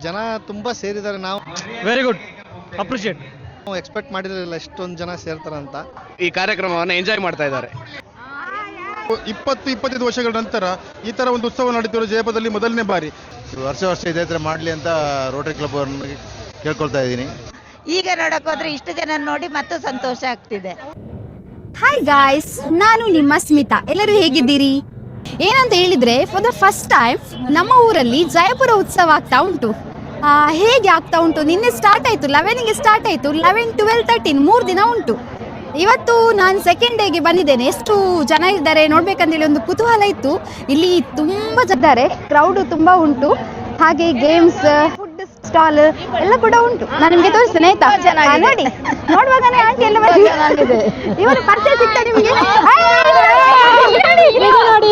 ಜನ ತುಂಬಾ ಸೇರಿದ್ದಾರೆ. ನಾವು ವೆರಿ ಗುಡ್, ಅಪ್ರಿಷಿಯೇಟ್. ಎಕ್ಸ್ಪೆಕ್ಟ್ ಮಾಡಿರಲಿಲ್ಲ ಇಷ್ಟೊಂದು ಜನ ಸೇರ್ತಾರಂತ. ಈ ಕಾರ್ಯಕ್ರಮವನ್ನು ಎಂಜಾಯ್ ಮಾಡ್ತಾ ಇದ್ದಾರೆ. 20-25 ವರ್ಷಗಳ ನಂತರ ಈ ತರ ಒಂದು ಉತ್ಸವ ನಡೀತಿರೋ ಜಯಪುರದಲ್ಲಿ ಮೊದಲನೇ ಬಾರಿ. ವರ್ಷ ಇದೇ ತರ ಮಾಡಲಿ ಅಂತ ರೋಟರಿ ಕ್ಲಬ್ ಅವ್ರನ್ನ ಕೇಳ್ಕೊಳ್ತಾ ಇದ್ದೀನಿ. ಈಗ ನೋಡಕ್ ಹೋದ್ರೆ ಇಷ್ಟು ಜನ ನೋಡಿ ಮತ್ತು ಸಂತೋಷ ಆಗ್ತಿದೆ. ಹಾಯ್ ಗಾಯ್ಸ್, ನಾನು ನಿಮ್ಮ ಸ್ಮಿತಾ. ಎಲ್ಲರೂ ಹೇಗಿದ್ದೀರಿ? ಏನಂತ ಹೇಳಿದ್ರೆ, ಫಾರ್ ದ ಫಸ್ಟ್ ಟೈಮ್ ನಮ್ಮ ಊರಲ್ಲಿ ಜಯಪುರ ಉತ್ಸವ ಆಗ್ತಾ ಉಂಟು. ಹೇಗೆ ಆಗ್ತಾ ಉಂಟು? ನಿನ್ನೆ ಸ್ಟಾರ್ಟ್ ಆಯಿತು, 11ಗೆ ಸ್ಟಾರ್ಟ್ ಆಯಿತು. 11, 12, 13 3 ದಿನ ಉಂಟು. ಇವತ್ತು ನಾನು ಸೆಕೆಂಡ್ ಡೇಗೆ ಬಂದಿದ್ದೇನೆ. ಎಷ್ಟು ಜನ ಇದ್ದಾರೆ ನೋಡ್ಬೇಕಂತೇಳಿ ಒಂದು ಕುತೂಹಲ ಇತ್ತು. ಇಲ್ಲಿ ತುಂಬ ಇದ್ದಾರೆ, ಕ್ರೌಡು ತುಂಬ ಉಂಟು. ಹಾಗೆ ಗೇಮ್ಸ್, ಫುಡ್ ಸ್ಟಾಲ್ ಎಲ್ಲ ಕೂಡ ಉಂಟು. ನಾನು ನಿಮಗೆ ತೋರಿಸ್ತೇನೆ ಆಯ್ತಾ? ನೋಡಿ, ನೋಡುವಾಗನೇ ಆಂಟಿ ಎಲ್ಲ ಬಂದಿದೆ. ಇವರು ಪರಿಚಯ ಸಿಗ್ತಾ ನಿಮಗೆ. ನೋಡಿ,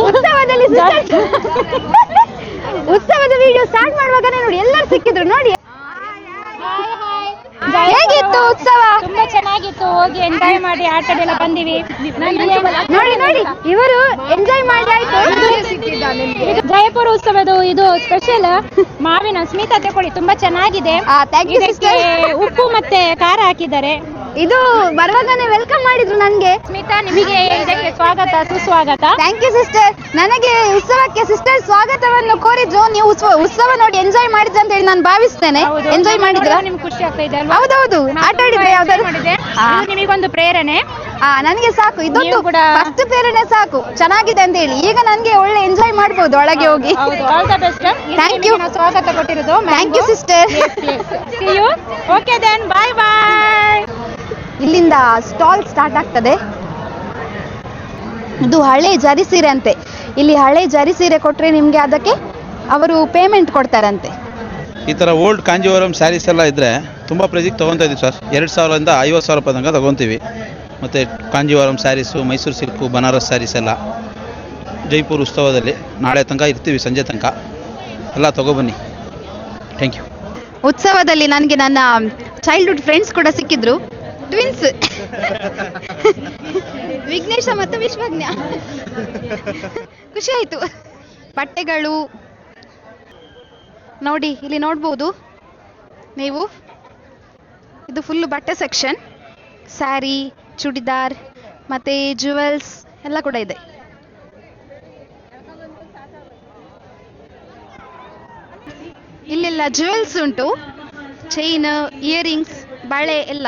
ಉತ್ಸವದ ವಿಡಿಯೋ ಸ್ಟಾರ್ಟ್ ಮಾಡುವಾಗನೇ ನೋಡಿ ಎಲ್ಲರೂ ಸಿಕ್ಕಿದ್ರು. ನೋಡಿ, ಹೇಗಿತ್ತು ಉತ್ಸವ? ತುಂಬಾ ಚೆನ್ನಾಗಿತ್ತು. ಹೋಗಿ ಎಂಜಾಯ್ ಮಾಡಿ ಆಟದೆಲ್ಲ ಬಂದಿವಿ. ನೋಡಿ ನೋಡಿ, ಇವರು ಎಂಜಾಯ್ ಮಾಡಿ ಆಯ್ತು. ಜಯಪುರ ಉತ್ಸವದ ಇದು ಸ್ಪೆಷಲ್ ಮಾವಿನ ಸ್ಮಿತಾ ತಗೊಳ್ಳಿ, ತುಂಬಾ ಚೆನ್ನಾಗಿದೆ. ಇದಕ್ಕೆ ಉಪ್ಪು ಮತ್ತೆ ಖಾರ ಹಾಕಿದ್ದಾರೆ. ಇದು ಬರುವಾಗನೇ ವೆಲ್ಕಮ್ ಮಾಡಿದ್ರು ನನ್ಗೆ. ಸ್ಮಿತಾ, ನಿಮಗೆ ಇದಕ್ಕೆ ಸ್ವಾಗತ, ಸುಸ್ವಾಗತ. Thank you sister. ನನಗೆ ಉತ್ಸವಕ್ಕೆ ಸಿಸ್ಟರ್ ಸ್ವಾಗತವನ್ನು ಕೋರಿದ್ರು. ನೀವು ಉತ್ಸವ ನೋಡಿ ಎಂಜಾಯ್ ಮಾಡಿದ್ರೆ ಅಂತ ಹೇಳಿ ನಾನು ಭಾವಿಸ್ತೇನೆ. ಎಂಜಾಯ್ ಮಾಡಿದ್ರ? ನಿಮ್ಗೆ ಖುಷಿ ಆಗ್ತಾ ಇದೆ ಅಲ್ವಾ? ಹೌದೌದು, ಆಟ ಆಡಿದ್ರೆ ಯಾವ್ದಾದ್ರು ನಿಮಗೊಂದು ಪ್ರೇರಣೆ. ನನಗೆ ಸಾಕು, ಇದೊಂದು ಫಸ್ಟ್ ಪ್ರೇರಣೆ ಸಾಕು, ಚೆನ್ನಾಗಿದೆ ಅಂತ ಹೇಳಿ. ಈಗ ನನಗೆ ಒಳ್ಳೆ ಎಂಜಾಯ್ ಮಾಡ್ಬೋದು ಒಳಗೆ ಹೋಗಿ. All the best. Thank you. ಸ್ವಾಗತ ಕೊಟ್ಟಿರೋದು. Thank you sister. Okay then, bye bye. ಇಲ್ಲಿಂದ ಸ್ಟಾಲ್ ಸ್ಟಾರ್ಟ್ ಆಗ್ತದೆ. ಇದು ಹಳೆ ಜರಿ ಸೀರೆ ಅಂತೆ. ಇಲ್ಲಿ ಹಳೆ ಜರಿ ಸೀರೆ ಕೊಟ್ರೆ ನಿಮ್ಗೆ ಅದಕ್ಕೆ ಅವರು ಪೇಮೆಂಟ್ ಕೊಡ್ತಾರಂತೆ. ಈ ಥರ ಓಲ್ಡ್ ಕಾಂಜೀವರಂ ಸ್ಯಾರೀಸ್ ಎಲ್ಲ ಇದ್ದರೆ ತುಂಬ ಪ್ರೈಸಿಗೆ ತೊಗೊತಾ ಇದ್ದೀವಿ ಸರ್. 2,000ರಿಂದ 50,000 ರೂಪಾಯಿ ತನಕ ತೊಗೊತೀವಿ. ಮತ್ತು ಕಾಂಜೀವರಂ ಸ್ಯಾರೀಸು, ಮೈಸೂರು ಸಿಲ್ಕು, ಬನಾರಸ್ ಸ್ಯಾರೀಸ್ ಎಲ್ಲ ಜೈಪುರ ಉತ್ಸವದಲ್ಲಿ ನಾಳೆ ತನಕ ಇರ್ತೀವಿ, ಸಂಜೆ ತನಕ. ಎಲ್ಲ ತೊಗೊಬನ್ನಿ. Thank you. ಉತ್ಸವದಲ್ಲಿ ನನಗೆ ನನ್ನ ಚೈಲ್ಡ್ಹುಡ್ ಫ್ರೆಂಡ್ಸ್ ಕೂಡ ಸಿಕ್ಕಿದ್ರು, ಟ್ವಿನ್ಸ್, ವಿಘ್ನೇಶ ಮತ್ತು ವಿಶ್ವಜ್ಞ. ಖುಷಿ ಆಯಿತು. ಬಟ್ಟೆಗಳು ನೋಡಿ, ಇಲ್ಲಿ ನೋಡ್ಬೋದು ನೀವು. ಇದು ಫುಲ್ಲು ಬಟ್ಟೆ ಸೆಕ್ಷನ್. ಸ್ಯಾರಿ, ಚೂಡಿದಾರ್ ಮತ್ತು ಜುವೆಲ್ಸ್ ಎಲ್ಲ ಕೂಡ ಇದೆ. ಇಲ್ಲೆಲ್ಲ ಜುವೆಲ್ಸ್ ಉಂಟು, ಚೈನ್, ಇಯರಿಂಗ್ಸ್, ಬಳೆ ಎಲ್ಲ.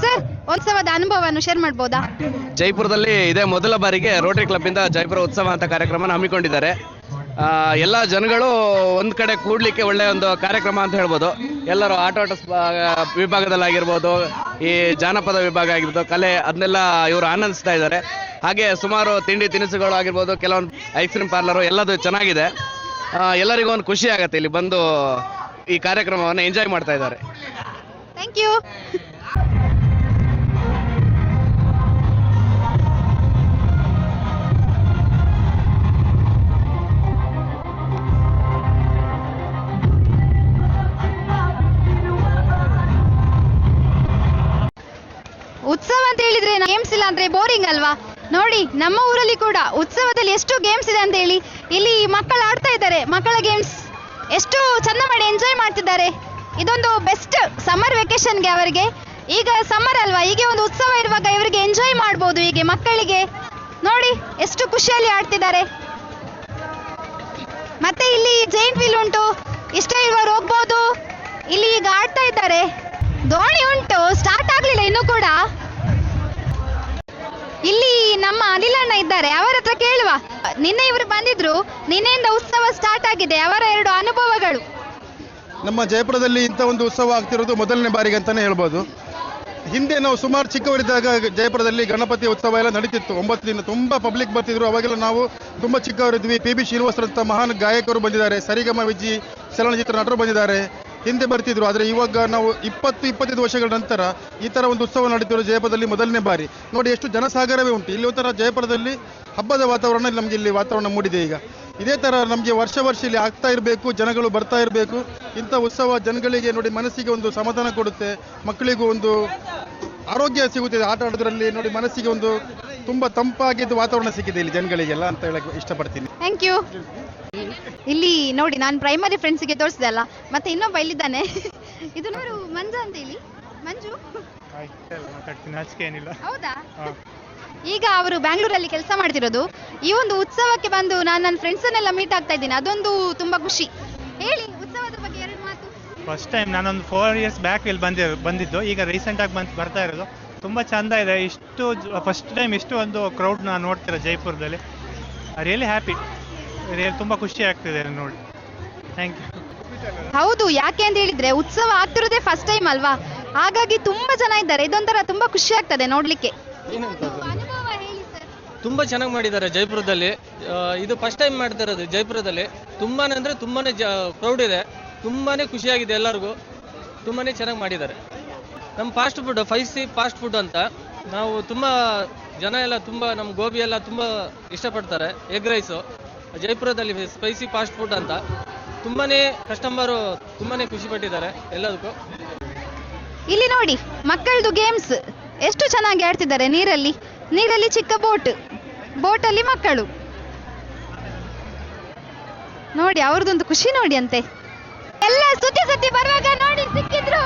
ಸರ್, ಉತ್ಸವದ ಅನುಭವವನ್ನು ಶೇರ್ ಮಾಡ್ಬೋದಾ? ಜೈಪುರದಲ್ಲಿ ಇದೇ ಮೊದಲ ಬಾರಿಗೆ ರೋಟರಿ ಕ್ಲಬ್ ಇಂದ ಜೈಪುರ ಉತ್ಸವ ಅಂತ ಕಾರ್ಯಕ್ರಮ ಹಮ್ಮಿಕೊಂಡಿದ್ದಾರೆ. ಎಲ್ಲ ಜನಗಳು ಒಂದ್ ಕಡೆ ಕೂಡ್ಲಿಕ್ಕೆ ಒಳ್ಳೆಯ ಒಂದು ಕಾರ್ಯಕ್ರಮ ಅಂತ ಹೇಳ್ಬೋದು. ಎಲ್ಲರೂ ಆಟ ವಿಭಾಗದಲ್ಲಾಗಿರ್ಬೋದು, ಈ ಜಾನಪದ ವಿಭಾಗ ಆಗಿರ್ಬೋದು, ಕಲೆ, ಅದನ್ನೆಲ್ಲ ಇವರು ಆನಂದಿಸ್ತಾ ಇದ್ದಾರೆ. ಹಾಗೆ ಸುಮಾರು ತಿಂಡಿ ತಿನಿಸುಗಳು ಆಗಿರ್ಬೋದು, ಕೆಲವೊಂದು ಐಸ್ ಕ್ರೀಮ್ ಪಾರ್ಲರು, ಎಲ್ಲದು ಚೆನ್ನಾಗಿದೆ. ಎಲ್ಲರಿಗೂ ಒಂದು ಖುಷಿ ಆಗತ್ತೆ ಇಲ್ಲಿ ಬಂದು ಈ ಕಾರ್ಯಕ್ರಮವನ್ನು ಎಂಜಾಯ್ ಮಾಡ್ತಾ ಇದ್ದಾರೆ. Thank you. ಉತ್ಸವ ಅಂತ ಹೇಳಿದ್ರೆ ಗೇಮ್ಸ್ ಇಲ್ಲ ಅಂದ್ರೆ ಬೋರಿಂಗ್ ಅಲ್ವಾ? ನೋಡಿ, ನಮ್ಮ ಊರಲ್ಲಿ ಕೂಡ ಉತ್ಸವದಲ್ಲಿ ಎಷ್ಟು ಗೇಮ್ಸ್ ಇದೆ ಅಂತ ಹೇಳಿ. ಇಲ್ಲಿ ಮಕ್ಕಳು ಆಡ್ತಾ ಇದ್ದಾರೆ. ಮಕ್ಕಳ ಗೇಮ್ಸ್ ಎಷ್ಟು ಚಂದ ಮಾಡಿ ಎಂಜಾಯ್ ಮಾಡ್ತಿದ್ದಾರೆ. ಇದೊಂದು ಬೆಸ್ಟ್ ಸಮ್ಮರ್ ವೆಕೇಶನ್ಗೆ ಅವರಿಗೆ. ಈಗ ಸಮ್ಮರ್ ಅಲ್ವಾ, ಹೀಗೆ ಒಂದು ಉತ್ಸವ ಇರುವಾಗ ಇವರಿಗೆ ಎಂಜಾಯ್ ಮಾಡ್ಬೋದು. ಹೀಗೆ ಮಕ್ಕಳಿಗೆ ನೋಡಿ ಎಷ್ಟು ಖುಷಿಯಲ್ಲಿ ಆಡ್ತಿದ್ದಾರೆ. ಮತ್ತೆ ಇಲ್ಲಿ ಜೈಂಟ್ ವೀಲ್ ಉಂಟು, ಇಷ್ಟ ಇರುವವರು ಹೋಗ್ಬೋದು. ಇಲ್ಲಿ ಈಗ ಆಡ್ತಾ ಇದ್ದಾರೆ. ದೋಣಿ ಉಂಟು, ಸ್ಟಾರ್ಟ್ ಆಗ್ಲಿಲ್ಲ ಇನ್ನೂ ಕೂಡ. ಇಲ್ಲಿ ನಮ್ಮ ಅನಿಲಣ್ಣ ಇದ್ದಾರೆ, ಅವರ ಹತ್ರ ಕೇಳುವ. ನಿನ್ನೆ ಇವರು ಬಂದಿದ್ರು, ನಿನ್ನೆಯಿಂದ ಉತ್ಸವ ಸ್ಟಾರ್ಟ್ ಆಗಿದೆ. ಅವರ 2 ಅನುಭವಗಳು. ನಮ್ಮ ಜಯಪುರದಲ್ಲಿ ಇಂಥ ಒಂದು ಉತ್ಸವ ಆಗ್ತಿರೋದು ಮೊದಲನೇ ಬಾರಿಗೆ ಅಂತಾನೆ ಹೇಳ್ಬೋದು. ಹಿಂದೆ ನಾವು ಸುಮಾರು ಚಿಕ್ಕವರಿದ್ದಾಗ ಜಯಪುರದಲ್ಲಿ ಗಣಪತಿ ಉತ್ಸವ ಎಲ್ಲ ನಡೀತಿತ್ತು. 9 ದಿನ ತುಂಬ ಪಬ್ಲಿಕ್ ಬರ್ತಿದ್ರು. ಅವಾಗೆಲ್ಲ ನಾವು ತುಂಬ ಚಿಕ್ಕವರಿದ್ವಿ. PB ಶ್ರೀನಿವಾಸರು ಅಂತ ಮಹಾನ್ ಗಾಯಕರು ಬಂದಿದ್ದಾರೆ, ಸರಿಗಮ ವಿಜಿ ಚಲನಚಿತ್ರ ನಟರು ಬಂದಿದ್ದಾರೆ, ಹಿಂದೆ ಬರ್ತಿದ್ರು. ಆದರೆ ಇವಾಗ ನಾವು 20-25 ವರ್ಷಗಳ ನಂತರ ಈ ಥರ ಒಂದು ಉತ್ಸವ ನಡೀತಿರೋ ಜಯಪುರದಲ್ಲಿ ಮೊದಲನೇ ಬಾರಿ. ನೋಡಿ, ಎಷ್ಟು ಜನಸಾಗರವೇ ಉಂಟು. ಇಲ್ಲಿ ಒಂಥರ ಜಯಪುರದಲ್ಲಿ ಹಬ್ಬದ ವಾತಾವರಣ ನಮಗೆ ಇಲ್ಲಿ ವಾತಾವರಣ ಮೂಡಿದೆ. ಈಗ ಇದೇ ಥರ ನಮಗೆ ವರ್ಷ ಇಲ್ಲಿ ಆಗ್ತಾ ಇರಬೇಕು, ಜನಗಳು ಬರ್ತಾ ಇರಬೇಕು. ಇಂಥ ಉತ್ಸವ ಜನಗಳಿಗೆ ನೋಡಿ ಮನಸ್ಸಿಗೆ ಒಂದು ಸಮಾಧಾನ ಕೊಡುತ್ತೆ, ಮಕ್ಕಳಿಗೂ ಒಂದು ಆರೋಗ್ಯ ಸಿಗುತ್ತದೆ ಆಟ ಆಡೋದ್ರಲ್ಲಿ. ನೋಡಿ, ಮನಸ್ಸಿಗೆ ಒಂದು ತುಂಬ ತಂಪಾಗಿದ್ದು ವಾತಾವರಣ ಸಿಕ್ಕಿದೆ ಇಲ್ಲಿ ಜನಗಳಿಗೆಲ್ಲ ಅಂತ ಹೇಳಕ್ಕೆ ಇಷ್ಟಪಡ್ತೀನಿ. Thank you. ಇಲ್ಲಿ ನೋಡಿ, ನಾನು ಪ್ರೈಮರಿ ಫ್ರೆಂಡ್ಸಿಗೆ ತೋರಿಸಿದೆ ಅಲ್ಲ, ಮತ್ತೆ ಇನ್ನೊಬ್ಬ ಇಲ್ಲಿದ್ದಾನೆ. ಇದು ನೋಡು, ಮಂಜು ಅಂತ ಹೇಳಿ. ಮಂಜು ಏನಿಲ್ಲ. ಹೌದಾ? ಈಗ ಅವರು ಬ್ಯಾಂಗ್ಳೂರಲ್ಲಿ ಕೆಲಸ ಮಾಡ್ತಿರೋದು. ಈ ಒಂದು ಉತ್ಸವಕ್ಕೆ ಬಂದು ನಾನು ನನ್ನ ಫ್ರೆಂಡ್ಸನ್ನೆಲ್ಲ ಮೀಟ್ ಆಗ್ತಾ ಇದ್ದೀನಿ, ಅದೊಂದು ತುಂಬಾ ಖುಷಿ. ಹೇಳಿ ಉತ್ಸವದ ಬಗ್ಗೆ 2 ಮಾತು. ಫಸ್ಟ್ ಟೈಮ್ ನಾನೊಂದು 4 years ಬ್ಯಾಕ್ ಇಲ್ಲಿ ಬಂದಿದ್ದು, ಈಗ ರೀಸೆಂಟಾಗಿ ಬರ್ತಾ ಇರೋದು. ತುಂಬ ಚಂದ ಇದೆ. ಇಷ್ಟು ಫಸ್ಟ್ ಟೈಮ್ ಇಷ್ಟು ಒಂದು ಕ್ರೌಡ್ನ ನೋಡ್ತೀರಾ ಜೈಪುರದಲ್ಲಿ. ರಿಯಲಿ ಹ್ಯಾಪಿ, ರಿಯಲಿ ತುಂಬ ಖುಷಿ ಆಗ್ತಿದೆ ನೋಡಿ. Thank you. ಹೌದು, ಯಾಕೆ ಅಂತ ಹೇಳಿದ್ರೆ ಉತ್ಸವ ಆಗ್ತಿರೋದೇ ಫಸ್ಟ್ ಟೈಮ್ ಅಲ್ವಾ, ಹಾಗಾಗಿ ತುಂಬಾ ಜನ ಇದ್ದಾರೆ. ಇದೊಂಥರ ತುಂಬಾ ಖುಷಿ ಆಗ್ತದೆ ನೋಡ್ಲಿಕ್ಕೆ. ಅನುಭವ ಹೇಳಿ ಸರ್. ತುಂಬ ಚೆನ್ನಾಗಿ ಮಾಡಿದ್ದಾರೆ ಜೈಪುರದಲ್ಲಿ. ಇದು ಫಸ್ಟ್ ಟೈಮ್ ಮಾಡ್ತಾ ಇರೋದು ಜೈಪುರದಲ್ಲಿ. ತುಂಬಾನೇ ಅಂದರೆ ತುಂಬಾನೇ ಕ್ರೌಡ್ ಇದೆ, ತುಂಬಾನೇ ಖುಷಿಯಾಗಿದೆ ಎಲ್ಲರಿಗೂ. ತುಂಬಾನೇ ಚೆನ್ನಾಗಿ ಮಾಡಿದ್ದಾರೆ. ನಮ್ಮ fast food 5C fast food ಅಂತ, ನಾವು ತುಂಬ ಜನ ಎಲ್ಲ ತುಂಬ ನಮ್ಮ ಗೋಬಿ ಎಲ್ಲ ತುಂಬ ಇಷ್ಟಪಡ್ತಾರೆ. ಎಗ್ ರೈಸು ಜೈಪುರದಲ್ಲಿ ಸ್ಪೈಸಿ ಫಾಸ್ಟ್ ಫುಡ್ ಅಂತ, ತುಂಬಾನೇ ಕಸ್ಟಮರು ತುಂಬಾನೇ ಖುಷಿ ಪಟ್ಟಿದ್ದಾರೆ ಎಲ್ಲದಕ್ಕೂ. ಇಲ್ಲಿ ನೋಡಿ, ಮಕ್ಕಳದು ಗೇಮ್ಸ್ ಎಷ್ಟು ಚೆನ್ನಾಗಿ ಆಡ್ತಿದ್ದಾರೆ. ನೀರಲ್ಲಿ ಚಿಕ್ಕ ಬೋಟಲ್ಲಿ ಮಕ್ಕಳು ನೋಡಿ, ಅವ್ರದ್ದೊಂದು ಖುಷಿ ನೋಡಿ ಅಂತೆ. ಎಲ್ಲ ಸುತ್ತಿ ಬರುವಾಗ ನೋಡಿ ಸಿಕ್ಕಿದ್ರು.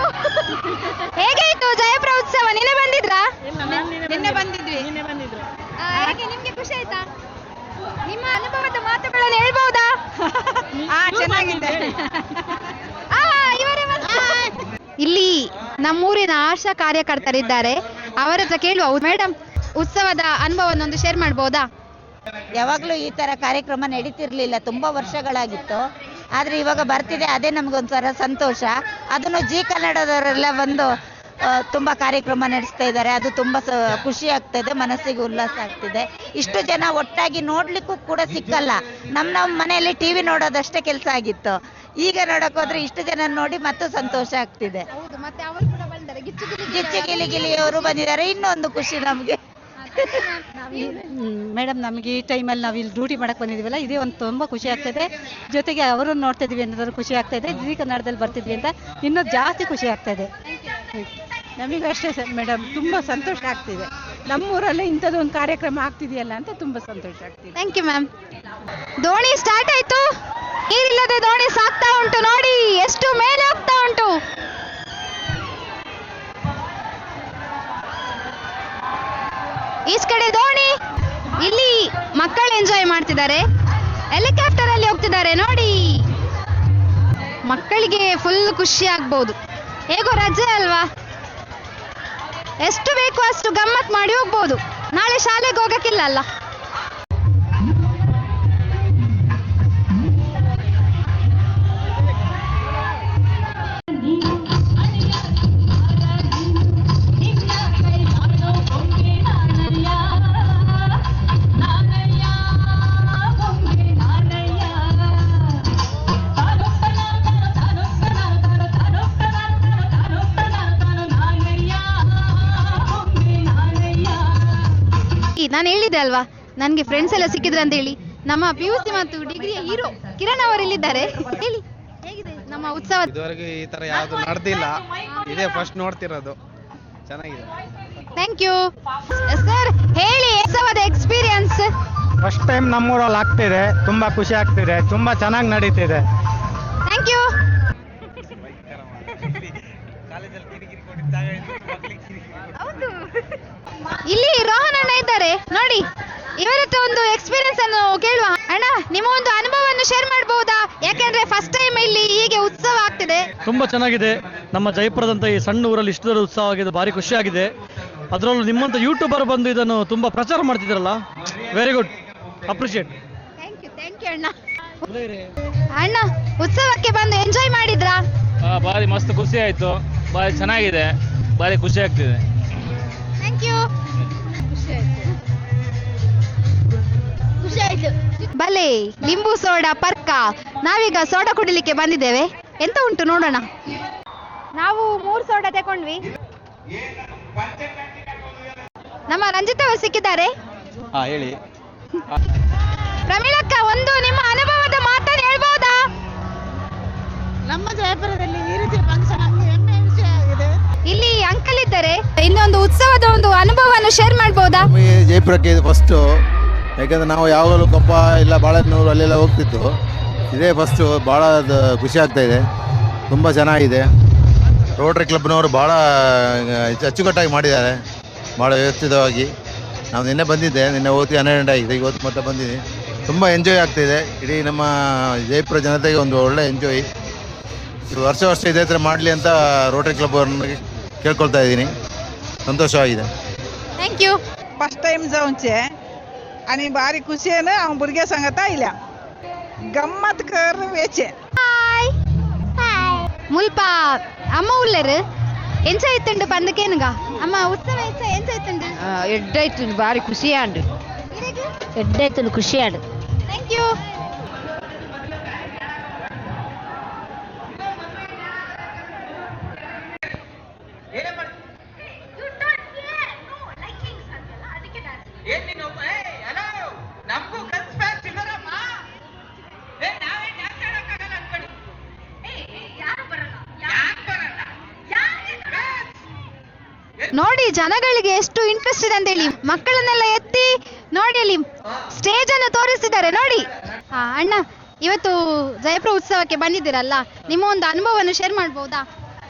ಹೇಗಾಯ್ತು ಜಯಪುರ ಉತ್ಸವ? ನಿನ್ನೆ ಬಂದಿದ್ರಾ? ನಿನ್ನೆ ಬಂದಿದ್ವಿ. ಹೇಗೆ, ನಿಮ್ಗೆ ಖುಷಿ ಆಯ್ತಾ? ನಿಮ್ಮ ಅನುಭವದ ಮಾತುಗಳನ್ನು ಹೇಳ್ಬಹುದಾ? ಚೆನ್ನಾಗಿದೆ. ಇಲ್ಲಿ ನಮ್ಮೂರಿನ ಆಶಾ ಕಾರ್ಯಕರ್ತರಿದ್ದಾರೆ, ಅವರ ಹತ್ರ ಕೇಳುವ. ಮೇಡಮ್, ಉತ್ಸವದ ಅನುಭವನೊಂದು ಶೇರ್ ಮಾಡ್ಬೋದಾ? ಯಾವಾಗಲೂ ಈ ಥರ ಕಾರ್ಯಕ್ರಮ ನಡೀತಿರ್ಲಿಲ್ಲ, ತುಂಬ ವರ್ಷಗಳಾಗಿತ್ತು. ಆದರೆ ಇವಾಗ ಬರ್ತಿದೆ, ಅದೇ ನಮಗೊಂಥರ ಸಂತೋಷ. ಅದನ್ನು ಜಿ ಕನ್ನಡದವರೆಲ್ಲ ಬಂದು ತುಂಬ ಕಾರ್ಯಕ್ರಮ ನಡೆಸ್ತಾ ಇದ್ದಾರೆ. ಅದು ತುಂಬ ಖುಷಿ ಆಗ್ತದೆ, ಮನಸ್ಸಿಗೆ ಉಲ್ಲಾಸ ಆಗ್ತಿದೆ. ಇಷ್ಟು ಜನ ಒಟ್ಟಾಗಿ ನೋಡ್ಲಿಕ್ಕೂ ಕೂಡ ಸಿಕ್ಕಲ್ಲ. ನಮ್ಮ ಮನೆಯಲ್ಲಿ ಟಿವಿ ನೋಡೋದಷ್ಟೇ ಕೆಲಸ ಆಗಿತ್ತು. ಈಗ ನೋಡಕ್ ಹೋದ್ರೆ ಇಷ್ಟು ಜನ ನೋಡಿ ಮತ್ತು ಸಂತೋಷ ಆಗ್ತಿದೆ. ಗಿಚ್ಚು ಗಿಲಿಗಿಲಿಯವರು ಬಂದಿದ್ದಾರೆ, ಇನ್ನೊಂದು ಖುಷಿ ನಮಗೆ. ಮೇಡಮ್, ನಮಗೆ ಈ ಟೈಮಲ್ಲಿ ನಾವು ಇಲ್ಲಿ ಡ್ಯೂಟಿ ಮಾಡಕ್ಕೆ ಬಂದಿದ್ದೀವಲ್ಲ, ಇದೇ ಒಂದು ತುಂಬ ಖುಷಿ ಆಗ್ತದೆ. ಜೊತೆಗೆ ಅವರನ್ನು ನೋಡ್ತಾ ಇದೀವಿ ಅನ್ನೋದ್ರ ಖುಷಿ ಆಗ್ತಾಯಿದೆ. ಜಿ ಕನ್ನಡದಲ್ಲಿ ಬರ್ತಿದ್ವಿ ಅಂತ ಇನ್ನೂ ಜಾಸ್ತಿ ಖುಷಿ ಆಗ್ತಾಯಿದೆ. ನಮಗೂ ಅಷ್ಟೇ ಸರ್ ಮೇಡಮ್, ತುಂಬ ಸಂತೋಷ ಆಗ್ತಿದೆ. ನಮ್ಮೂರಲ್ಲೇ ಇಂಥದ್ದೊಂದು ಕಾರ್ಯಕ್ರಮ ಆಗ್ತಿದೆಯಲ್ಲ ಅಂತ ತುಂಬ ಸಂತೋಷ ಆಗ್ತಿದೆ. Thank you ma'am. ದೋಣಿ ಸ್ಟಾರ್ಟ್ ಆಯ್ತು. ನೀರಿಲ್ಲದೆ ದೋಣಿ ಸಾಕ್ತಾ ಉಂಟು ನೋಡಿ, ಎಷ್ಟು ಮೇಲೆ ಹೋಗ್ತಾ ಉಂಟು. ಈಚ್ ಕಡೆ ದೋಣಿ, ಇಲ್ಲಿ ಮಕ್ಕಳು ಎಂಜಾಯ್ ಮಾಡ್ತಿದ್ದಾರೆ. ಹೆಲಿಕಾಪ್ಟರ್ ಅಲ್ಲಿ ಹೋಗ್ತಿದ್ದಾರೆ ನೋಡಿ. ಮಕ್ಕಳಿಗೆ ಫುಲ್ ಖುಷಿ ಆಗ್ಬಹುದು. ಹೇಗೋ ರಜೆ ಅಲ್ವಾ, ಎಷ್ಟು ಬೇಕು ಅಷ್ಟು ಗಮ್ಮತ್ ಮಾಡಿ ಹೋಗ್ಬೋದು. ನಾಳೆ ಶಾಲೆಗೆ ಹೋಗಕ್ಕಿಲ್ಲ ಅಲ್ಲ. ನಾನು ಹೇಳಿದೆ ಅಲ್ವಾ, ನನಗೆ ಫ್ರೆಂಡ್ಸ್ ಎಲ್ಲ ಸಿಕ್ಕಿದ್ರು ಅಂತ ಹೇಳಿ. ನಮ್ಮ PUC ಮತ್ತು ಡಿಗ್ರಿಯ ಹೀರೋ ಕಿರಣ್ ಅವರು ಇಲ್ಲಿದ್ದಾರೆ. ಹೇಳಿ, ಹೇಗಿದೆ ನಮ್ಮ ಉತ್ಸವ? ಇದುವರೆಗೂ ಈ ತರ ಯಾವುದು ನಡೆದಿಲ್ಲ, ಇದೇ ಫಸ್ಟ್ ನೋಡ್ತಿರೋದು. ಚೆನ್ನಾಗಿದೆ. Thank you sir. ಹೇಳಿ, ಉತ್ಸವದ ಎಕ್ಸ್ಪೀರಿಯನ್ಸ್. ಫಸ್ಟ್ ಟೈಮ್ ನಮ್ಮೂರಲ್ಲಿ ಆಗ್ತಿದೆ, ತುಂಬಾ ಖುಷಿ ಆಗ್ತಿದೆ, ತುಂಬಾ ಚೆನ್ನಾಗಿ ನಡೀತಿದೆ. Thank you. ಇಲ್ಲಿ ರೋಹನ್ ಅಣ್ಣ ಇದ್ದಾರೆ ನೋಡಿ, ಇವರ ಹತ್ರ ಒಂದು ಎಕ್ಸ್ಪೀರಿಯನ್ಸ್ ಅನ್ನು ಕೇಳುವ. ಅಣ್ಣ, ನಿಮ್ಮ ಒಂದು ಅನುಭವವನ್ನು ಶೇರ್ ಮಾಡಬಹುದಾ? ಯಾಕೆಂದ್ರೆ ಫಸ್ಟ್ ಟೈಮ್ ಇಲ್ಲಿ ಹೀಗೆ ಉತ್ಸವ ಆಗ್ತಿದೆ. ತುಂಬ ಚೆನ್ನಾಗಿದೆ. ನಮ್ಮ ಜೈಪುರದಂತ ಈ ಸಣ್ಣ ಊರಲ್ಲಿ ಇಷ್ಟು ದೊಡ್ಡ ಉತ್ಸವ ಆಗಿದೆ, ಭಾರಿ ಖುಷಿಯಾಗಿದೆ. ಅದರಲ್ಲೂ ನಿಮ್ಮಂತ ಯೂಟ್ಯೂಬರ್ ಬಂದು ಇದನ್ನು ತುಂಬಾ ಪ್ರಚಾರ ಮಾಡ್ತಿದ್ರಲ್ಲ, very good, appreciate. Thank you ಅಣ್ಣ. ಅಣ್ಣ, ಉತ್ಸವಕ್ಕೆ ಬಂದು ಎಂಜಾಯ್ ಮಾಡಿದ್ರಾ? ಭಾರಿ ಮಸ್ತ್ ಖುಷಿ ಆಯ್ತು, ಭಾರಿ ಚೆನ್ನಾಗಿದೆ, ಭಾರಿ ಖುಷಿ ಆಗ್ತಿದೆ. Thank you. ಖುಷಿ ಆಯ್ತು. ಬಲೆ, ಲಿಂಬು ಸೋಡಾ, ಪರ್ಕ. ನಾವೀಗ ಸೋಡಾ ಕುಡಿಲಿಕ್ಕೆ ಬಂದಿದ್ದೇವೆ. ಎಂತ ಉಂಟು ನೋಡೋಣ. ನಾವು 3 ಸೋಡಾ ತಗೊಂಡ್ವಿ. ನಮ್ಮ ರಂಜಿತ್ ಅವರು ಸಿಕ್ಕಿದ್ದಾರೆ. ಹೇಳಿ. ಪ್ರಮೀಳಕ್ಕ, ಒಂದು ನಿಮ್ಮ ಅನುಭವದ ಮಾತನ್ನು ಹೇಳ್ಬಹುದಾ? ನಮ್ಮ ಜಯಪುರದಲ್ಲಿ ಈ ರೀತಿ ಫಂಕ್ಷನ್ ನಮಗೆ ಹೆಮ್ಮೆ ವಿಷಯ ಆಗಿದೆ. ಇಲ್ಲಿ ಅಂಕಲ್ ಇದ್ದಾರೆ. ಇನ್ನೊಂದು ಉತ್ಸವದ ಒಂದು ಅನುಭವ ಅನುಭವವನ್ನು ಶೇರ್ ಮಾಡ್ಬೋದಾ? ನಮಗೆ ಜೈಪುರಕ್ಕೆ ಇದು ಫಸ್ಟು, ಯಾಕೆಂದರೆ ನಾವು ಯಾವಾಗಲೂ ಕೊಪ್ಪ ಇಲ್ಲ ಬಾಳೆಹೊನ್ನೂರು ಅಲ್ಲೆಲ್ಲ ಹೋಗ್ತಿತ್ತು. ಇದೇ ಫಸ್ಟು. ಭಾಳ ಖುಷಿ ಆಗ್ತಾಯಿದೆ, ತುಂಬ ಚೆನ್ನಾಗಿದೆ. ರೋಟ್ರಿ ಕ್ಲಬ್ನವರು ಭಾಳ ಅಚ್ಚುಕಟ್ಟಾಗಿ ಮಾಡಿದ್ದಾರೆ, ಭಾಳ ವ್ಯವಸ್ಥಿತವಾಗಿ. ನಾವು ನಿನ್ನೆ ಬಂದಿದ್ದೆ, ನಿನ್ನೆ ಓದಿ 12 ಗಂಟೆ ಆಗಿದೆ, ಇವತ್ತು ಮತ್ತೆ ಬಂದಿದ್ದೀನಿ. ತುಂಬ ಎಂಜಾಯ್ ಆಗ್ತಾಯಿದೆ. ಇಡೀ ನಮ್ಮ ಜೈಪುರ ಜನತೆಗೆ ಒಂದು ಒಳ್ಳೆ ಎಂಜಾಯ್. ವರ್ಷ ವರ್ಷ ಇದೇ ಥರ ಮಾಡಲಿ ಅಂತ ರೋಟರಿ ಕ್ಲಬ್ ಅವ್ರನ್ನ ಕೇಳ್ಕೊಳ್ತಾ इದ್ದೀನಿ. संतोषवाಗಿದೆ. Thank you. फर्स्ट टाइम जाऊनचे आणि भारी खुशी आहे ना. हांव भुरग्यां सांगता आयल्या गम्मत कर वेचे. ಹಾಯ್ ಮುಲ್ಪ ಅಮ್ಮ ಉಳ್ಳರು ಎಂಚ ಇತ್ತುಂಡು ಪಂದಕೇನುಗ ಅಮ್ಮ ಉತ್ಸವ ಎಂಚ ಇತ್ತುಂಡು? ಎಡ್ಡಾಯ್ತು ಭಾರಿ ಖುಷಿ ಆಂಡು. ಎಡ್ಡಾಯ್ತು ಖುಷಿ ಆಂಡು. Thank you. ನೋಡಿ ಜನಗಳಿಗೆ ಎಷ್ಟು ಇಂಟ್ರೆಸ್ಟ್ ಇದೆ ಅಂತ ಹೇಳಿ, ಮಕ್ಕಳನ್ನೆಲ್ಲ ಎತ್ತಿ ನೋಡಿ ಅಲ್ಲಿ ಸ್ಟೇಜ್ ಅನ್ನು ತೋರಿಸಿದ್ದಾರೆ ನೋಡಿ. ಅಣ್ಣ, ಇವತ್ತು ಜಯಪುರ ಉತ್ಸವಕ್ಕೆ ಬಂದಿದ್ದೀರಲ್ಲ, ನಿಮ್ಮ ಒಂದು ಅನುಭವವನ್ನು ಶೇರ್ ಮಾಡ್ಬೋದಾ?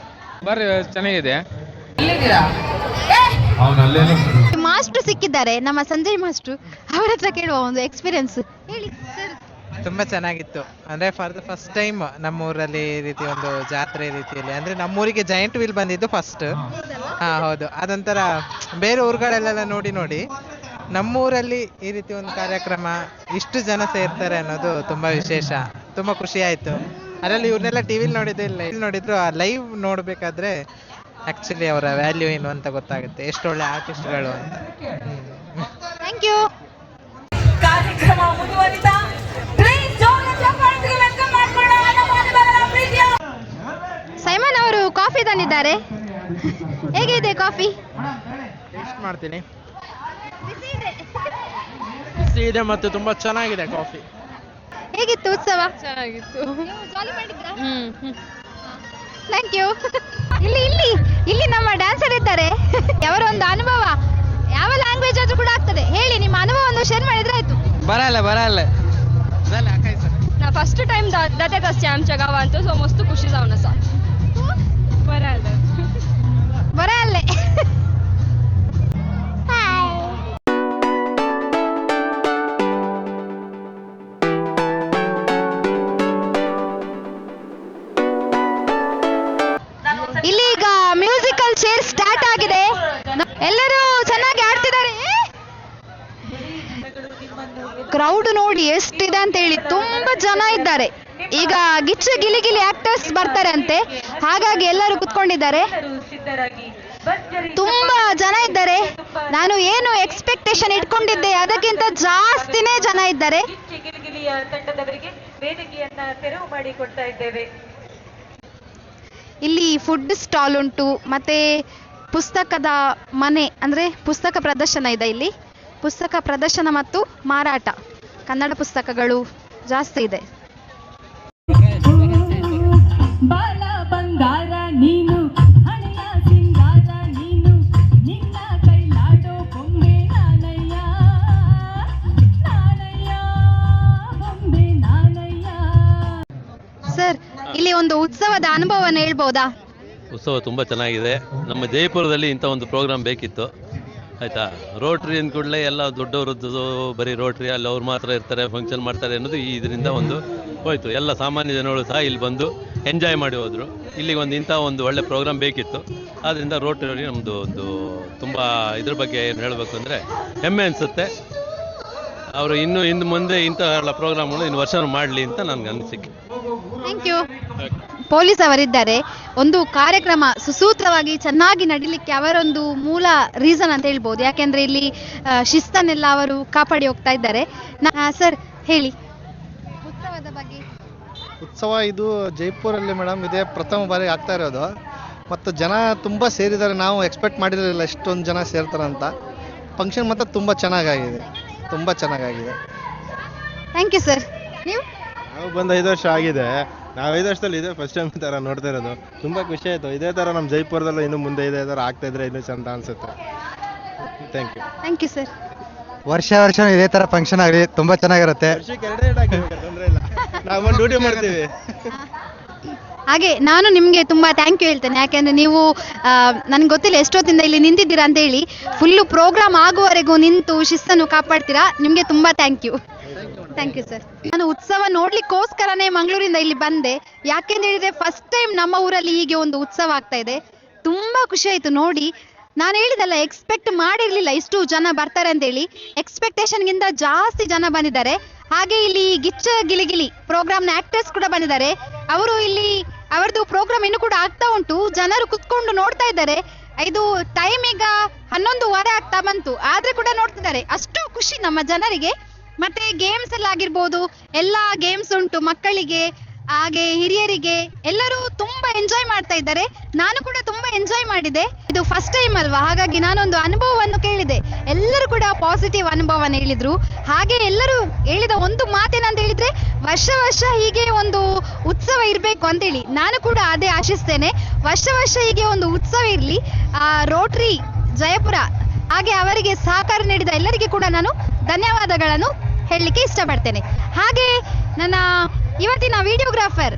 ಬರ್ರಿ, ಚೆನ್ನಾಗಿದೆ. ಮಾಸ್ಟರ್ ಸಿಕ್ಕಿದ್ದಾರೆ, ನಮ್ಮ ಸಂಜಯ್ ಮಾಸ್ಟರ್, ಅವರ ಹತ್ರ ಕೇಳುವ ಒಂದು ಎಕ್ಸ್ಪೀರಿಯನ್ಸ್ ಹೇಳಿ ಸರ್. ತುಂಬ ಚೆನ್ನಾಗಿತ್ತು. ಅಂದರೆ ಫಾರ್ ದ ಫಸ್ಟ್ ಟೈಮ್ ನಮ್ಮೂರಲ್ಲಿ ಈ ರೀತಿ ಒಂದು ಜಾತ್ರೆ ರೀತಿಯಲ್ಲಿ, ಅಂದರೆ ನಮ್ಮೂರಿಗೆ ಜೈಂಟ್ ವೀಲ್ ಬಂದಿದ್ದು ಫಸ್ಟ್. ಹಾಂ ಹೌದು. ಅದೊಂಥರ ಬೇರೆ ಊರುಗಳಲ್ಲೆಲ್ಲ ನೋಡಿ ನಮ್ಮೂರಲ್ಲಿ ಈ ರೀತಿ ಒಂದು ಕಾರ್ಯಕ್ರಮ ಇಷ್ಟು ಜನ ಸೇರ್ತಾರೆ ಅನ್ನೋದು ತುಂಬ ವಿಶೇಷ. ತುಂಬ ಖುಷಿ ಆಯಿತು. ಅದರಲ್ಲಿ ಇವ್ರನ್ನೆಲ್ಲ ಟಿ ವಿಲಿ ನೋಡಿದ್ರು ಆ ಲೈವ್ ನೋಡಬೇಕಾದ್ರೆ ಆ್ಯಕ್ಚುಲಿ ಅವರ ವ್ಯಾಲ್ಯೂ ಏನು ಅಂತ ಗೊತ್ತಾಗುತ್ತೆ, ಎಷ್ಟು ಒಳ್ಳೆ ಆರ್ಟಿಸ್ಟ್ಗಳು ಅಂತ. Thank you. ಕಾರ್ಯಕ್ರಮ ಮುಂದುವರಿತಾ ಸೈಮನ್ ಅವರು ಕಾಫಿ ತಂದಿದ್ದಾರೆ. ಹೇಗಿದೆ ಕಾಫಿ? ಟೇಸ್ಟ್ ಮಾಡ್ತೀನಿ. ಬಿಸಿ ಇದೆ ಮತ್ತು ತುಂಬಾ ಚೆನ್ನಾಗಿದೆ ಕಾಫಿ. ಹೇಗಿತ್ತು ಉತ್ಸವ? ಚೆನ್ನಾಗಿತ್ತು. Thank you. ಇಲ್ಲಿ ನಮ್ಮ ಡ್ಯಾನ್ಸರ್ ಇದ್ದಾರೆ. ಅವರ ಒಂದು ಅನುಭವ ಯಾವ ಲ್ಯಾಂಗ್ವೇಜ್ ಆದ್ರೂ ಕೂಡ ಆಗ್ತದೆ. ಹೇಳಿ, ನಿಮ್ಮ ಅನುಭವವನ್ನು ಶೇರ್ ಮಾಡಿದ್ರೆ ಆಯ್ತು. बरं ना फर्स्ट टाइम जाते असते आमच्या गावात, सो मस्त खुशी जाऊन असा. बरं आले. ಇಲ್ಲಿ ಈಗ ಮ್ಯೂಸಿಕಲ್ ಚೇರ್ ಸ್ಟಾರ್ಟ್ ಆಗಿದೆ. ಎಲ್ಲರೂ ಚೆನ್ನಾಗಿ ಆಡ್ತಿದ್ದಾರೆ. ಕ್ರೌಡ್ ನೋಡಿ ಎಷ್ಟಿದೆ ಅಂತ ಹೇಳಿ, ತುಂಬಾ ಜನ ಇದ್ದಾರೆ. ಈಗ ಗಿಚ್ಚ ಗಿಲಿ ಆಕ್ಟರ್ಸ್ ಬರ್ತಾರೆ ಅಂತೆ, ಹಾಗಾಗಿ ಎಲ್ಲರೂ ಕುತ್ಕೊಂಡಿದ್ದಾರೆ. ತುಂಬಾ ಜನ ಇದ್ದಾರೆ. ನಾನು ಏನು ಎಕ್ಸ್ಪೆಕ್ಟೇಷನ್ ಇಟ್ಕೊಂಡಿದ್ದೆ ಅದಕ್ಕಿಂತ ಜಾಸ್ತಿನೇ ಜನ ಇದ್ದಾರೆ. ತಂಡದವರಿಗೆ ವೇದಿಕೆಯನ್ನ ತೆರವು ಮಾಡಿ ಕೊಡ್ತಾ ಇದ್ದೇವೆ. ಇಲ್ಲಿ ಫುಡ್ ಸ್ಟಾಲ್ ಉಂಟು, ಮತ್ತೆ ಪುಸ್ತಕದ ಮನೆ ಅಂದ್ರೆ ಪುಸ್ತಕ ಪ್ರದರ್ಶನ ಇದೆ. ಇಲ್ಲಿ ಪುಸ್ತಕ ಪ್ರದರ್ಶನ ಮತ್ತು ಮಾರಾಟ, ಕನ್ನಡ ಪುಸ್ತಕಗಳು ಜಾಸ್ತಿ ಇದೆ. ಬಾಲ ಬಂಗಾರ ನೀನು, ಹಣೆಯ ಸಿಂಗಾರ ನೀನು, ನಿನ್ನ ಕೈಲಾಡೋ ಬೊಂಬೆ ನಾನಯ್ಯ, ನಾನಯ್ಯ ಬೊಂಬೆ ನಾನಯ್ಯ. ಸರ್, ಇಲ್ಲಿ ಒಂದು ಉತ್ಸವದ ಅನುಭವವನ್ನು ಹೇಳ್ಬೋದಾ? ಉತ್ಸವ ತುಂಬ ಚೆನ್ನಾಗಿದೆ. ನಮ್ಮ ಜೈಪುರದಲ್ಲಿ ಇಂಥ ಒಂದು ಪ್ರೋಗ್ರಾಮ್ ಬೇಕಿತ್ತು, ಆಯಿತಾ. ರೋಟ್ರಿ ಅಂದ ಕೂಡಲೇ ಎಲ್ಲ ದೊಡ್ಡವರದ್ದು ಬರೀ ರೋಟ್ರಿ, ಅಲ್ಲಿ ಅವ್ರು ಮಾತ್ರ ಇರ್ತಾರೆ, ಫಂಕ್ಷನ್ ಮಾಡ್ತಾರೆ ಅನ್ನೋದು ಇದರಿಂದ ಒಂದು ಹೋಯ್ತು. ಎಲ್ಲ ಸಾಮಾನ್ಯ ಜನಗಳು ಸಹ ಇಲ್ಲಿ ಬಂದು ಎಂಜಾಯ್ ಮಾಡಿ ಹೋದರು. ಇಲ್ಲಿಗೆ ಒಂದು ಇಂಥ ಒಂದು ಒಳ್ಳೆ ಪ್ರೋಗ್ರಾಮ್ ಬೇಕಿತ್ತು. ಆದ್ದರಿಂದ ರೋಟ್ರಿ ನಮ್ಮದು ಒಂದು ತುಂಬ ಇದ್ರ ಬಗ್ಗೆ ಏನು ಹೇಳಬೇಕು ಅಂದರೆ ಹೆಮ್ಮೆ ಅನಿಸುತ್ತೆ. ಅವರು ಇನ್ನು ಮುಂದೆ ಇಂಥ ಎಲ್ಲ ಪ್ರೋಗ್ರಾಮ್ಗಳು ಇನ್ನು ವರ್ಷ ಮಾಡಲಿ ಅಂತ ನನಗೆ ಅನಿಸಿಕೆ. Thank you. ಪೊಲೀಸ್ ಅವರಿದ್ದಾರೆ. ಒಂದು ಕಾರ್ಯಕ್ರಮ ಸುಸೂತ್ರವಾಗಿ ಚೆನ್ನಾಗಿ ನಡೀಲಿಕ್ಕೆ ಅವರೊಂದು ಮೂಲ ರೀಸನ್ ಅಂತ ಹೇಳ್ಬೋದು. ಯಾಕೆಂದ್ರೆ ಇಲ್ಲಿ ಶಿಸ್ತನ್ನೆಲ್ಲ ಅವರು ಕಾಪಾಡಿ ಹೋಗ್ತಾ ಇದ್ದಾರೆ. ಸರ್ ಹೇಳಿ ಉತ್ಸವದ ಬಗ್ಗೆ. ಉತ್ಸವ ಇದು ಜೈಪುರಲ್ಲಿ ಮೇಡಮ್ ಇದೇ ಪ್ರಥಮ ಬಾರಿ ಆಗ್ತಾ ಇರೋದು, ಮತ್ತು ಜನ ತುಂಬ ಸೇರಿದ್ದಾರೆ. ನಾವು ಎಕ್ಸ್ಪೆಕ್ಟ್ ಮಾಡಿರಲಿಲ್ಲ ಇಷ್ಟೊಂದು ಜನ ಸೇರ್ತಾರಂತ. ಫಂಕ್ಷನ್ ಮಾತ್ರ ತುಂಬ ಚೆನ್ನಾಗಾಗಿದೆ, ತುಂಬ ಚೆನ್ನಾಗಾಗಿದೆ. Thank you sir. ನೀವು? ನಾವು ಬಂದು 5 ವರ್ಷ ಆಗಿದೆ. ನಾವು 5 ವರ್ಷದಲ್ಲಿ ಇದೇ ಫಸ್ಟ್ ಟೈಮ್ ಈ ಥರ ನೋಡ್ತಾ ಇರೋದು. ತುಂಬ ಖುಷಿ ಆಯಿತು. ಇದೇ ಥರ ನಮ್ಮ ಜೈಪುರದಲ್ಲೂ ಇನ್ನು ಮುಂದೆ ಇದೇ ಥರ ಆಗ್ತಾ ಇದ್ರೆ ಇನ್ನೂ ಚಂದ ಅನಿಸುತ್ತೆ. Thank you. Thank you sir. ವರ್ಷ ಇದೇ ಥರ ಫಂಕ್ಷನ್ ಆಗಲಿ, ತುಂಬ ಚೆನ್ನಾಗಿರುತ್ತೆ. ತೊಂದರೆ ಇಲ್ಲ, ನಾವು ಡ್ಯೂಟಿ ಮಾಡ್ತೀವಿ. ಹಾಗೆ ನಾನು ನಿಮಗೆ ತುಂಬ ಥ್ಯಾಂಕ್ ಯು ಹೇಳ್ತೇನೆ, ಯಾಕೆಂದರೆ ನೀವು ನನಗೆ ಗೊತ್ತಿಲ್ಲ ಎಷ್ಟೊತ್ತಿಂದ ಇಲ್ಲಿ ನಿಂತಿದ್ದೀರಾ ಅಂತ ಹೇಳಿ. ಫುಲ್ಲು ಪ್ರೋಗ್ರಾಮ್ ಆಗುವವರೆಗೂ ನಿಂತು ಶಿಸ್ತನ್ನು ಕಾಪಾಡ್ತೀರಾ. ನಿಮಗೆ ತುಂಬ ಥ್ಯಾಂಕ್ ಯು ಸರ್. ನಾನು ಉತ್ಸವ ನೋಡ್ಲಿಕ್ಕೋಸ್ಕರನೇ ಮಂಗಳೂರಿಂದ ಇಲ್ಲಿ ಬಂದೆ. ಯಾಕೆಂತ ಹೇಳಿದ್ರೆ ಫಸ್ಟ್ ಟೈಮ್ ನಮ್ಮ ಊರಲ್ಲಿ ಹೀಗೆ ಒಂದು ಉತ್ಸವ ಆಗ್ತಾ ಇದೆ. ತುಂಬಾ ಖುಷಿ ಆಯ್ತು ನೋಡಿ. ನಾನು ಹೇಳಿದಲ್ಲ, ಎಕ್ಸ್ಪೆಕ್ಟ್ ಮಾಡಿರ್ಲಿಲ್ಲ ಇಷ್ಟು ಜನ ಬರ್ತಾರೆ ಅಂತ ಹೇಳಿ. ಎಕ್ಸ್ಪೆಕ್ಟೇಷನ್ಗಿಂತ ಜಾಸ್ತಿ ಜನ ಬಂದಿದ್ದಾರೆ. ಹಾಗೆ ಇಲ್ಲಿ ಗಿಚ್ಚ ಗಿಲಿಗಿಲಿ ಪ್ರೋಗ್ರಾಮ್ನ ಆಕ್ಟರ್ಸ್ ಕೂಡ ಬಂದಿದ್ದಾರೆ. ಅವರು ಇಲ್ಲಿ ಅವರದ್ದು ಪ್ರೋಗ್ರಾಮ್ ಇನ್ನು ಕೂಡ ಆಗ್ತಾ ಉಂಟು. ಜನರು ಕುತ್ಕೊಂಡು ನೋಡ್ತಾ ಇದ್ದಾರೆ. ಇದು ಟೈಮ್ ಈಗ 11:15 ಆಗ್ತಾ ಬಂತು, ಆದ್ರೆ ಕೂಡ ನೋಡ್ತಿದ್ದಾರೆ. ಅಷ್ಟು ಖುಷಿ ನಮ್ಮ ಜನರಿಗೆ. ಮತ್ತೆ ಗೇಮ್ಸ್ ಎಲ್ಲ ಆಗಿರ್ಬೋದು, ಎಲ್ಲ ಗೇಮ್ಸ್ ಉಂಟು ಮಕ್ಕಳಿಗೆ ಹಾಗೆ ಹಿರಿಯರಿಗೆ, ಎಲ್ಲರೂ ತುಂಬಾ ಎಂಜಾಯ್ ಮಾಡ್ತಾ ಇದ್ದಾರೆ. ನಾನು ಕೂಡ ತುಂಬಾ ಎಂಜಾಯ್ ಮಾಡಿದೆ. ಇದು ಫಸ್ಟ್ ಟೈಮ್ ಅಲ್ವಾ, ಹಾಗಾಗಿ ನಾನೊಂದು ಅನುಭವವನ್ನು ಕೇಳಿದೆ. ಎಲ್ಲರೂ ಕೂಡ ಪಾಸಿಟಿವ್ ಅನುಭವನ ಹೇಳಿದ್ರು. ಹಾಗೆ ಎಲ್ಲರೂ ಹೇಳಿದ ಒಂದು ಮಾತೇನಂತ ಹೇಳಿದ್ರೆ, ವರ್ಷ ಹೀಗೆ ಒಂದು ಉತ್ಸವ ಇರಬೇಕು ಅಂತೇಳಿ. ನಾನು ಕೂಡ ಅದೇ ಆಶಿಸ್ತೇನೆ. ವರ್ಷ ಹೀಗೆ ಒಂದು ಉತ್ಸವ ಇರಲಿ. ರೋಟರಿ ಜಯಪುರ ಹಾಗೆ ಅವರಿಗೆ ಸಹಕಾರ ನೀಡಿದ ಎಲ್ಲರಿಗೆ ಕೂಡ ನಾನು ಧನ್ಯವಾದಗಳನ್ನು ಹೇಳಲಿಕ್ಕೆ ಇಷ್ಟಪಡ್ತೇನೆ. ಹಾಗೆ ನನ್ನ ಇವತ್ತಿನ ವಿಡಿಯೋಗ್ರಾಫರ್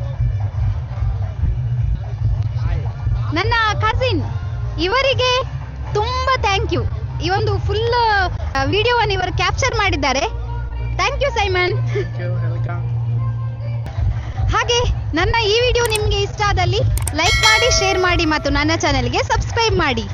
ನನ್ನ ಕಸಿನ್, ಇವರಿಗೆ ತುಂಬಾ ಥ್ಯಾಂಕ್ ಯು. ಈ ಒಂದು ಫುಲ್ ವಿಡಿಯೋವನ್ನು ಇವರು ಕ್ಯಾಪ್ಚರ್ ಮಾಡಿದ್ದಾರೆ. Thank you Simon. ಹಾಗೆ ನನ್ನ ಈ ವಿಡಿಯೋ ನಿಮಗೆ ಇಷ್ಟ ಆದಲ್ಲಿ ಲೈಕ್ ಮಾಡಿ, ಶೇರ್ ಮಾಡಿ ಮತ್ತು ನನ್ನ ಚಾನೆಲ್ಗೆ ಸಬ್ಸ್ಕ್ರೈಬ್ ಮಾಡಿ.